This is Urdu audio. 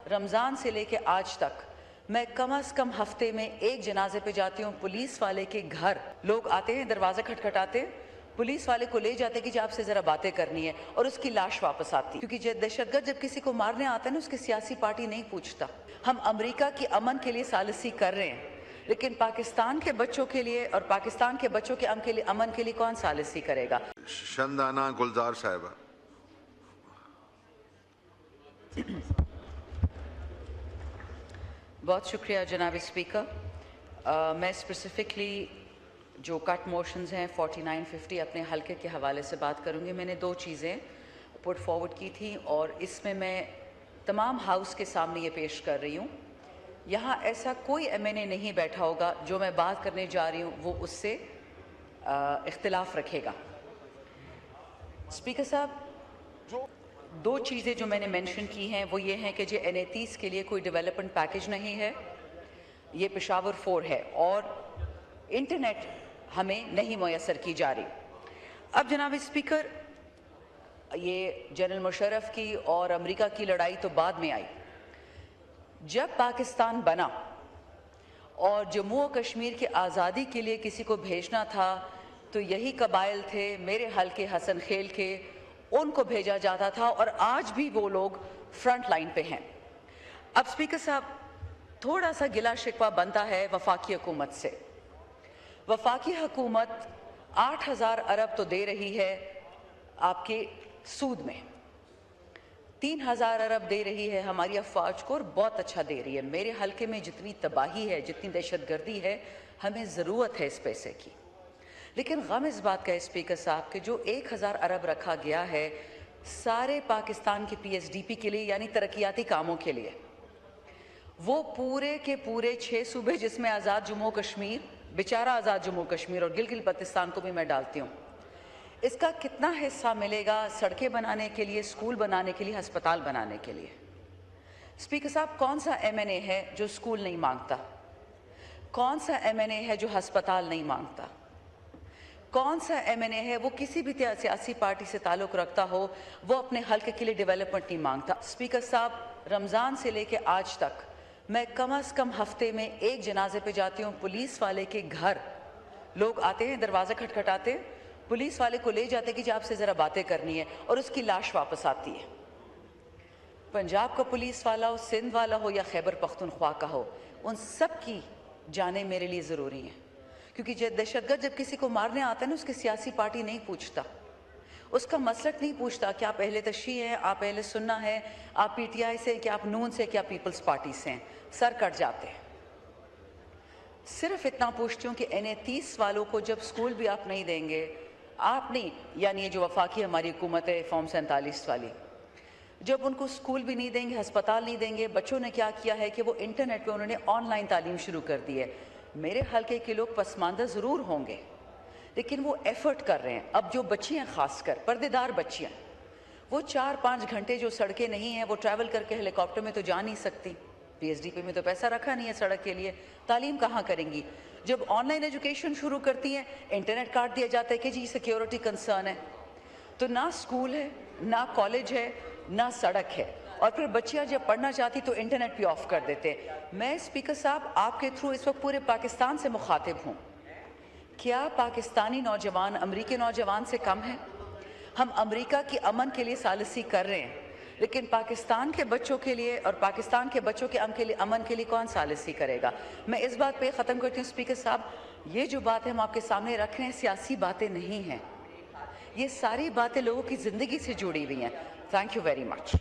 رمضان سے لے کے آج تک میں کم از کم ہفتے میں ایک جنازے پہ جاتی ہوں. پولیس والے کے گھر لوگ آتے ہیں, دروازہ کھٹکھٹاتے, پولیس والے کو لے جاتے کہ جی آپ سے ذرا باتیں کرنی ہے, اور اس کی لاش واپس آتی. کیونکہ دہشت گرد جب کسی کو مارنے آتا ہے نا, اس کی سیاسی پارٹی نہیں پوچھتا. ہم امریکہ کی امن کے لیے ثالثی کر رہے ہیں, لیکن پاکستان کے بچوں کے لیے اور پاکستان کے بچوں کے امن کے لیے کون ثالثی کرے گا؟ شندانہ گلزار صاحبہ. بہت شکریہ جناب اسپیکر. میں اسپیسیفکلی جو کٹ موشنز ہیں 4950 اپنے حلقے کے حوالے سے بات کروں گی. میں نے 2 چیزیں پٹ فارورڈ کی تھیں اور اس میں تمام ہاؤس کے سامنے یہ پیش کر رہی ہوں. یہاں ایسا کوئی ایم این اے نہیں بیٹھا ہوگا جو میں بات کرنے جا رہی ہوں وہ اس سے اختلاف رکھے گا. اسپیکر صاحب, 2 چیزیں جو میں نے مینشن کی ہیں وہ یہ ہیں کہ جو N30 کے لیے کوئی ڈیولپمنٹ پیکج نہیں ہے, یہ پشاور 4 ہے, اور انٹرنیٹ ہمیں نہیں میسر کی جا رہی. اب جناب اسپیکر, یہ جنرل مشرف کی اور امریکہ کی لڑائی تو بعد میں آئی. جب پاکستان بنا اور جموں و کشمیر کی آزادی کے لیے کسی کو بھیجنا تھا تو یہی قبائل تھے میرے حلقے حسن خیل کے, ان کو بھیجا جاتا تھا, اور آج بھی وہ لوگ فرنٹ لائن پہ ہیں. اب اسپیکر صاحب, تھوڑا سا گلا شکوہ بنتا ہے وفاقی حکومت سے. وفاقی حکومت 8,000 ارب تو دے رہی ہے آپ کے سود میں, 3,000 ارب دے رہی ہے ہماری افواج کو, اور بہت اچھا دے رہی ہے. میرے حلقے میں جتنی تباہی ہے, جتنی دہشت گردی ہے, ہمیں ضرورت ہے اس پیسے کی. لیکن غم اس بات کا ہے اسپیکر صاحب کہ جو 1,000 ارب رکھا گیا ہے سارے پاکستان کی PSDP کے لیے, یعنی ترقیاتی کاموں کے لیے, وہ پورے کے پورے 6 صوبے جس میں آزاد جموں کشمیر, بیچارہ آزاد جموں کشمیر اور گلگت بلتستان کو بھی میں ڈالتی ہوں, اس کا کتنا حصہ ملے گا سڑکیں بنانے کے لیے, اسکول بنانے کے لیے, ہسپتال بنانے کے لیے؟ اسپیکر صاحب, کون سا ایم این اے ہے جو اسکول نہیں مانگتا؟ کون سا ایم این اے ہے جو ہسپتال نہیں مانگتا؟ کون سا ایم این اے ہے وہ کسی بھی سیاسی پارٹی سے تعلق رکھتا ہو وہ اپنے حلقے کے لیے ڈیولپمنٹ نہیں مانگتا؟ اسپیکر صاحب, رمضان سے لے کے آج تک میں کم از کم ہفتے میں ایک جنازے پہ جاتی ہوں. پولیس والے کے گھر لوگ آتے ہیں, دروازہ کھٹکھٹاتے, پولیس والے کو لے جاتے کہ جی آپ سے ذرا باتیں کرنی ہے, اور اس کی لاش واپس آتی ہے. پنجاب کا پولیس والا ہو, سندھ والا ہو, یا خیبر پختونخوا کا ہو, ان سب کی جانیں میرے لیے ضروری ہیں. کیونکہ دہشت گرد جب کسی کو مارنے آتا ہے نا, اس کی سیاسی پارٹی نہیں پوچھتا, اس کا مسلک نہیں پوچھتا کہ آپ اہل تشیع ہیں, آپ اہل سنہ ہیں, آپ PTI سے ہیں, کہ آپ نون سے, کہ آپ پیپلز پارٹی سے ہیں. سر کٹ جاتے ہیں. صرف اتنا پوچھتی ہوں کہ N30 والوں کو جب سکول بھی آپ نہیں دیں گے, آپ نہیں, یعنی یہ جو وفاقی ہماری حکومت ہے فارم 47 والی, جب ان کو سکول بھی نہیں دیں گے, ہسپتال نہیں دیں گے, بچوں نے کیا کیا ہے کہ وہ انٹرنیٹ پہ انہوں نے آن لائن تعلیم شروع کر دی ہے. میرے حلقے کے لوگ پسماندہ ضرور ہوں گے, لیکن وہ ایفرٹ کر رہے ہیں. اب جو بچیاں, خاص کر پردے دار بچیاں, وہ 4-5 گھنٹے جو سڑکیں نہیں ہیں, وہ ٹریول کر کے ہیلی کاپٹر میں تو جا نہیں سکتی, PSDP میں تو پیسہ رکھا نہیں ہے سڑک کے لیے, تعلیم کہاں کریں گی؟ جب آن لائن ایجوکیشن شروع کرتی ہیں, انٹرنیٹ کاٹ دیا جاتا ہے کہ جی سیکیورٹی کنسرن ہے. تو نہ سکول ہے, نہ کالج ہے, نہ سڑک ہے, اور پھر بچیاں جب پڑھنا چاہتی تو انٹرنیٹ بھی آف کر دیتے. میں اسپیکر صاحب آپ کے تھرو اس وقت پورے پاکستان سے مخاطب ہوں, کیا پاکستانی نوجوان امریکی نوجوان سے کم ہیں؟ ہم امریکہ کی امن کے لیے ثالثی کر رہے ہیں, لیکن پاکستان کے بچوں کے لیے اور پاکستان کے بچوں کے امن کے لیے کون ثالثی کرے گا؟ میں اس بات پہ ختم کرتی ہوں اسپیکر صاحب, یہ جو بات ہے ہم آپ کے سامنے رکھ رہے ہیں سیاسی باتیں نہیں ہیں, یہ ساری باتیں لوگوں کی زندگی سے جڑی ہوئی ہیں. Thank you very much.